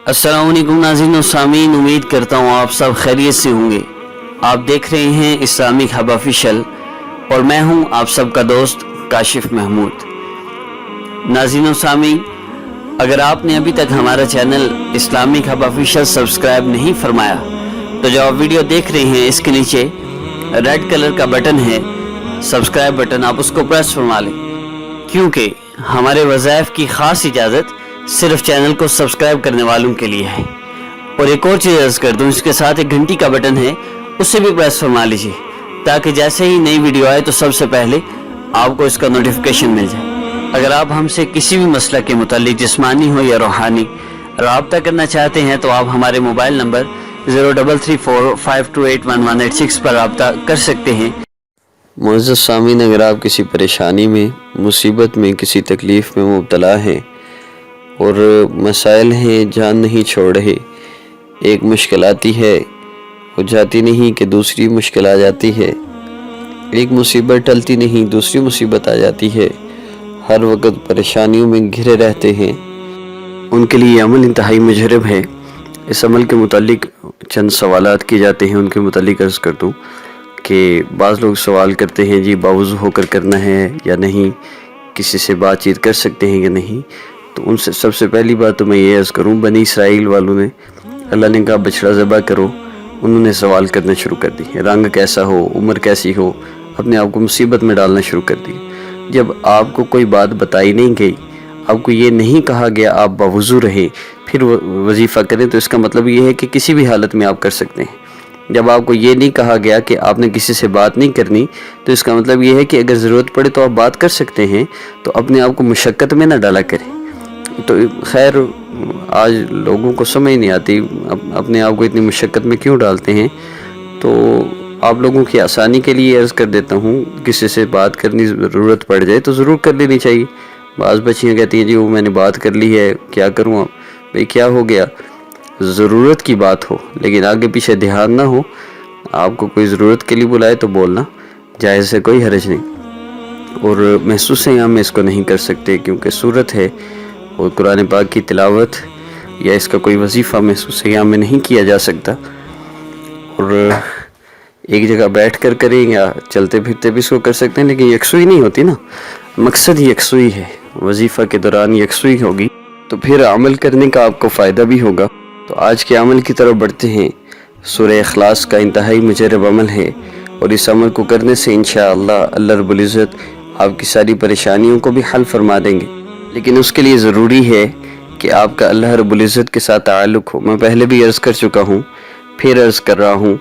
अस्सलाम वालेकुम नाज़रीन और सामीन, उम्मीद करता हूँ आप सब खैरियत से होंगे। आप देख रहे हैं इस्लामिक हब ऑफिशियल और मैं हूँ आप सबका दोस्त काशिफ महमूद। नाज़रीन और सामीन, अगर आपने अभी तक हमारा channel Islamic hub official subscribe नहीं फरमाया तो जो आप वीडियो देख रहे हैं इसके नीचे रेड कलर का बटन है सब्सक्राइब बटन, आप उसको प्रेस फरमा लें, क्योंकि हमारे वज़ाइफ की ख़ास इजाज़त सिर्फ चैनल को सब्सक्राइब करने वालों के लिए है। और एक और चीज़ अर्ज़ कर दूँ, इसके साथ एक घंटी का बटन है, उससे भी प्रेस फरमा लीजिए ताकि जैसे ही नई वीडियो आए तो सबसे पहले आपको इसका नोटिफिकेशन मिल जाए। अगर आप हमसे किसी भी मसला के मुतालिक जिस्मानी हो या रूहानी रब्ता करना चाहते हैं तो आप हमारे मोबाइल नंबर 0334528118 पर रब्ता कर सकते हैं। मुअज़्ज़ज़ सामीन, अगर आप किसी परेशानी में, मुसीबत में, किसी तकलीफ़ में मुब्तला हैं और मसाइल हैं जान नहीं छोड़ रहे, एक मुश्किल आती है वो जाती नहीं कि दूसरी मुश्किल आ जाती है, एक मुसीबत टलती नहीं दूसरी मुसीबत आ जाती है, हर वक्त परेशानियों में घिरे रहते हैं, उनके लिए अमल इंतहाई मुजरब है। इस अमल के मुतालिक चंद सवालात किए जाते हैं, उनके मुतालिक अर्ज़ कर दूँ कि बाज़ लोग सवाल करते हैं जी बावुज़ू होकर करना है या नहीं, किसी से बातचीत कर सकते हैं या नहीं। तो उनसे सबसे पहली बात तो मैं ये अर्ज़ करूँ, बनी इसराइल वालों ने, अल्लाह ने कहा बछड़ा ज़बह करो, उन्होंने सवाल करना शुरू कर दी, रंग कैसा हो, उम्र कैसी हो, अपने आप को मुसीबत में डालना शुरू कर दी। जब आपको कोई बात बताई नहीं गई, आपको ये नहीं कहा गया आप बावुज़ू रहें फिर वजीफ़ा करें, तो इसका मतलब ये है कि किसी भी हालत में आप कर सकते हैं। जब आपको ये नहीं कहा गया कि आपने किसी से बात नहीं करनी, तो इसका मतलब ये है कि अगर ज़रूरत पड़े तो आप बात कर सकते हैं, तो अपने आप को मुशक्क़त में ना डाला करें। तो खैर आज लोगों को समझ नहीं आती अपने आप को इतनी मुशक्क़त में क्यों डालते हैं। तो आप लोगों की आसानी के लिए अर्ज़ कर देता हूँ, किसी से बात करनी ज़रूरत पड़ जाए तो ज़रूर कर लेनी चाहिए। बाज़ बच्चियाँ कहती हैं जी वो मैंने बात कर ली है, क्या करूँ अब? भाई क्या हो गया, ज़रूरत की बात हो लेकिन आगे पीछे ध्यान ना हो, आपको कोई ज़रूरत के लिए बुलाए तो बोलना जायज़ है, कोई हर्ज नहीं। और महसूस यहाँ में इसको नहीं कर सकते क्योंकि सूरत है और कुरान पाक की तिलावत या इसका कोई वजीफ़ा महसूस यहाँ में नहीं किया जा सकता। और एक जगह बैठ कर करें या चलते फिरते भी इसको कर सकते हैं, लेकिन यकसुई नहीं होती ना, मकसद यकसुई है, वजीफ़ा के दौरान यकसुई होगी तो फिर अमल करने का आपको फ़ायदा भी होगा। तो आज के अमल की तरफ बढ़ते हैं। सूरह इखलास का इंतहाई मुजरब अमल है और इस अमल को करने से इंशाअल्लाह अल्लाह रब्बुल इज़्ज़त आपकी सारी परेशानियों को भी हल फरमा देंगे। लेकिन उसके लिए ज़रूरी है कि आपका अल्लाह रब्बुल इज़्ज़त के साथ ताल्लुक़ हो। मैं पहले भी अर्ज़ कर चुका हूँ, फिर अर्ज़ कर रहा हूँ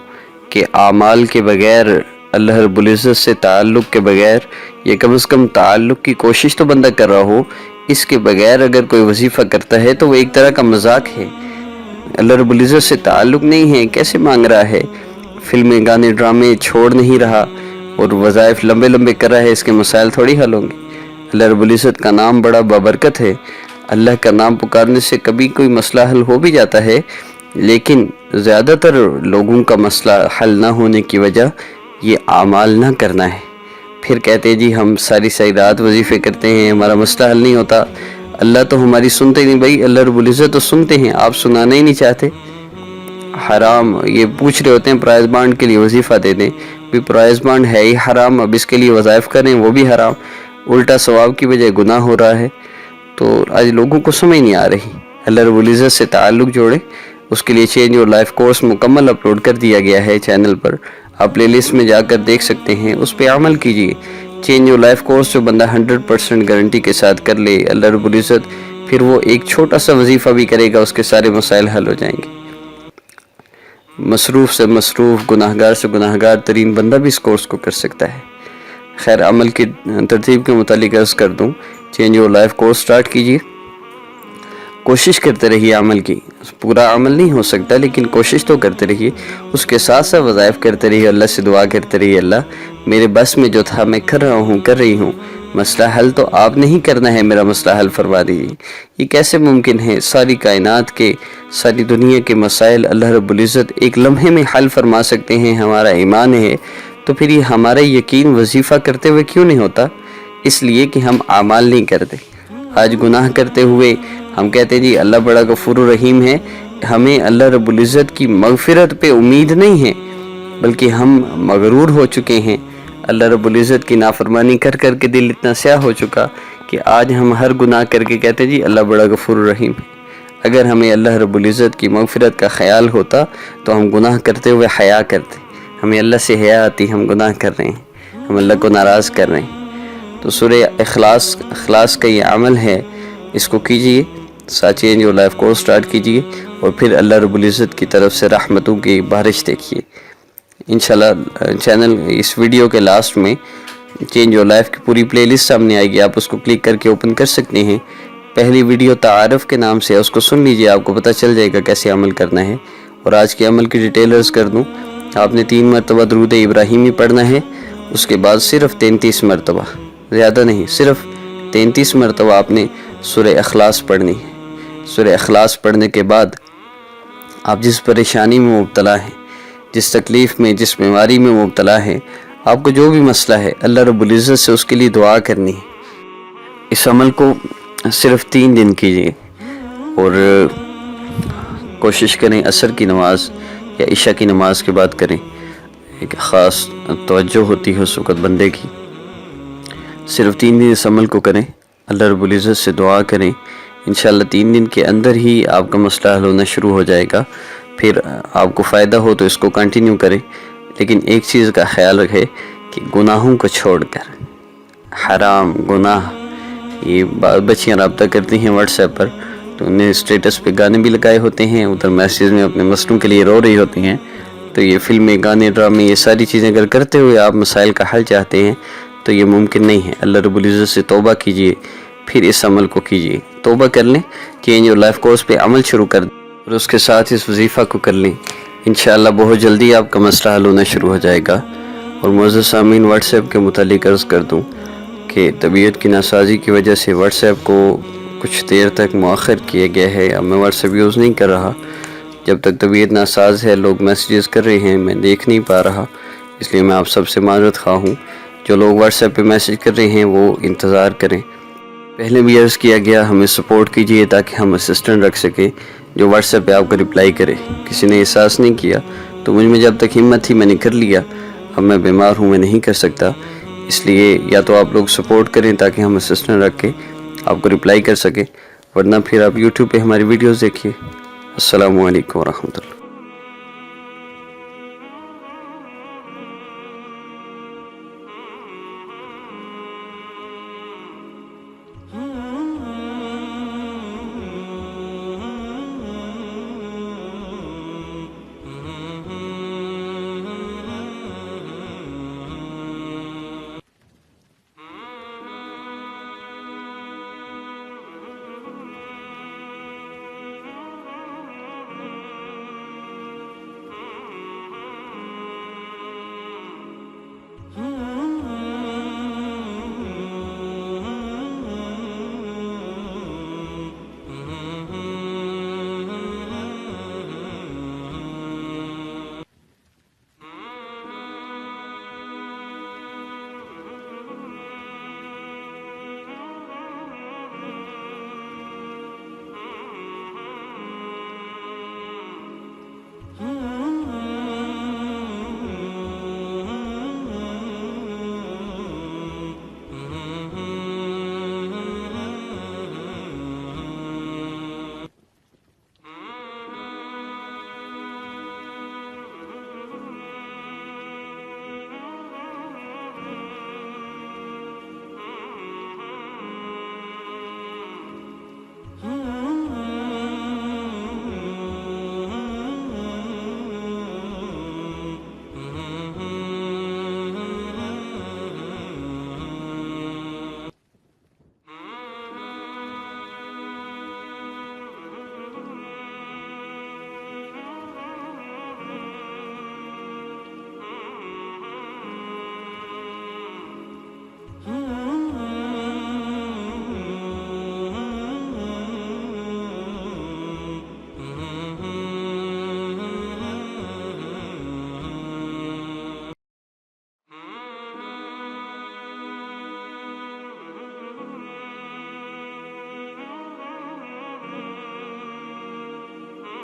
कि आमाल के बग़ैर, अल्लाह रब्बुल इज़्ज़त से ताल्लुक़ के बग़ैर, ये कम से कम ताल्लुक़ की कोशिश तो बंदा कर रहा हो, इसके बग़ैर अगर कोई वजीफ़ा करता है तो वो एक तरह का मजाक है। अल्लाह रब्बुल इज़्ज़त से ताल्लुक़ नहीं है, कैसे मांग रहा है, फिल्में गाने ड्रामे छोड़ नहीं रहा और वज़ाइफ लंबे लंबे कर रहा है, इसके मसाइल थोड़ी हल होंगे। अल्लाह रब्बुल इज़्ज़त का नाम बड़ा बाबरकत है, अल्लाह का नाम पुकारने से कभी कोई मसला हल हो भी जाता है, लेकिन ज़्यादातर लोगों का मसला हल ना होने की वजह ये आमाल ना करना है। फिर कहते हैं जी हम सारी रात वजीफ़े करते हैं, हमारा मसला हल नहीं होता, अल्लाह तो हमारी सुनते ही नहीं। भाई अल्लाह रब्बुल इज़्ज़त तो सुनते हैं, आप सुनाना ही नहीं चाहते। हराम ये पूछ रहे होते हैं प्राइज़ बांड के लिए वजीफ़ा दे दें, भी प्राइज़ बांड है ही हराम, अब इसके लिए वज़ाइफ करें वो भी हराम, उल्टा सवाब की बजाय गुनाह हो रहा है। तो आज लोगों को समझ नहीं आ रही। अल्लाह रब्बुल इज़्ज़त से ताल्लुक़ जोड़े, उसके लिए चेंज योर लाइफ कोर्स मुकम्मल अपलोड कर दिया गया है चैनल पर, आप प्लेलिस्ट में जाकर देख सकते हैं, उस पर अमल कीजिए। चेंज योर लाइफ कोर्स जो बंदा 100% गारंटी के साथ कर ले, अल्लाह रब्बुल इज़्ज़त फिर वो एक छोटा सा वजीफ़ा भी करेगा, उसके सारे मसाइल हल हो जाएंगे। मसरूफ़ से मसरूफ़, गुनाहगार से गुनाहगार तरीन बंदा भी इस कोर्स को कर सकता है। खैर अमल की तरतीब के मुतालिक अर्ज़ कर दूँ, change your life course start कीजिए, कोशिश करते रहिए अमल की। पूरा अमल नहीं हो सकता लेकिन कोशिश तो करते रहिए, उसके साथ साथ वज़ाइफ करते रहिए, अल्लाह से दुआ करते रहिए, अल्लाह मेरे बस में जो था मैं कर रहा हूँ, कर रही हूँ, मसला हल तो आपने ही करना है, मेरा मसला हल फरमा दीजिए। ये कैसे मुमकिन है? सारी कायनात के, सारी दुनिया के मसाइल अल्लाह रब्बुल इज़्ज़त एक लम्हे में हल फरमा सकते हैं, हमारा ईमान है। तो फिर ये हमारा यकीन वजीफ़ा करते हुए क्यों नहीं होता? इसलिए कि हम आमाल नहीं करते। आज गुनाह करते हुए ہم کہتے ہیں جی اللہ بڑا غفور الرحیم ہے، ہمیں اللہ رب العزت کی مغفرت پہ امید نہیں ہے، بلکہ ہم مغرور ہو چکے ہیں۔ اللہ رب العزت کی نافرمانی کر کر کے دل اتنا سیاہ ہو چکا کہ آج ہم ہر گناہ کر کے کہتے ہیں جی اللہ بڑا غفور الرحیم ہے۔ اگر ہمیں اللہ رب العزت کی مغفرت کا خیال ہوتا تو ہم گناہ کرتے ہوئے حیا کرتے، ہمیں اللہ سے حیا آتی، ہم گناہ کر رہے ہیں، ہم اللہ کو ناراض کر رہے ہیں۔ تو سورہ اخلاص کا یہ عمل ہے، اس کو کیجئے، ساتھ change your life course start کیجئے، اور پھر اللہ رب العزت کی طرف سے رحمتوں کی بارش دیکھیے۔ انشاءاللہ چینل اس ویڈیو کے لاسٹ میں چینج یور لائف کی پوری پلے لسٹ سامنے آئے گی، آپ اس کو کلک کر کے اوپن کر سکتے ہیں۔ پہلی ویڈیو تعارف کے نام سے ہے، اس کو سن لیجئے، آپ کو پتہ چل جائے گا کیسے عمل کرنا ہے۔ اور آج کے عمل کی ڈیٹیلرز کر دوں، آپ نے 3 مرتبہ درود ابراہیمی پڑھنا ہے، اس کے بعد صرف 33 مرتبہ، زیادہ نہیں، صرف 33 مرتبہ آپ نے سورہ اخلاص پڑھنی ہے۔ سورہ اخلاص پڑھنے کے بعد آپ جس پریشانی میں مبتلا ہیں، جس تکلیف میں، جس بیماری میں مبتلا ہے، آپ کو جو بھی مسئلہ ہے، اللہ رب العزت سے اس کے لیے دعا کرنی ہے۔ اس عمل کو صرف 3 دن کیجیے، اور کوشش کریں عصر کی نماز یا عشاء کی نماز کے بعد کریں، ایک خاص توجہ ہوتی ہے اس وقت بندے کی۔ صرف 3 دن اس عمل کو کریں، اللہ رب العزت سے دعا کریں، انشاءاللہ 3 دن کے اندر ہی آپ کا مسئلہ حل ہونا شروع ہو جائے گا۔ پھر آپ کو فائدہ ہو تو اس کو کنٹینیو کریں، لیکن ایک چیز کا خیال رکھے کہ گناہوں کو چھوڑ کر، حرام گناہ، یہ بچیاں رابطہ کرتی ہیں واٹس ایپ پر، تو انہیں اسٹیٹس پہ گانے بھی لگائے ہوتے ہیں، ادھر میسیج میں اپنے مسئلوں کے لیے رو رہی ہوتی ہیں۔ تو یہ فلمیں، گانے، ڈرامے، یہ ساری چیزیں اگر کرتے ہوئے آپ مسائل کا حل چاہتے ہیں تو یہ ممکن نہیں ہے۔ اللہ رب العزت سے توبہ کیجئے، پھر اس عمل کو کیجئے، توبہ کر لیں، چینج یور لائف کورس پہ عمل شروع کر دیں، اور اس کے ساتھ اس وظیفہ کو کر لیں، انشاءاللہ بہت جلدی آپ کا مسئلہ حل ہونا شروع ہو جائے گا۔ اور معزز سامعین، واٹس ایپ کے متعلق عرض کر دوں کہ طبیعت کی ناسازی کی وجہ سے واٹس ایپ کو کچھ دیر تک مؤخر کیا گیا ہے، اب میں واٹس ایپ یوز نہیں کر رہا، جب تک طبیعت ناساز ہے، لوگ میسیجز کر رہے ہیں، میں دیکھ نہیں پا رہا، اس لیے میں آپ سب سے معذرت خواہ ہوں۔ جو لوگ واٹس ایپ پہ میسیج کر رہے ہیں وہ انتظار کریں۔ پہلے بھی عرض کیا گیا، ہمیں سپورٹ کیجئے تاکہ ہم اسسٹنٹ رکھ سکیں جو واٹس ایپ پہ آپ کو رپلائی کرے۔ کسی نے احساس نہیں کیا تو مجھ میں جب تک ہمت تھی میں نے کر لیا، اب میں بیمار ہوں، میں نہیں کر سکتا، اس لیے یا تو آپ لوگ سپورٹ کریں تاکہ ہم اسسٹنٹ رکھ کے آپ کو رپلائی کر سکیں، ورنہ پھر آپ یوٹیوب پہ ہماری ویڈیوز دیکھیے۔ السلام علیکم ورحمۃ اللہ۔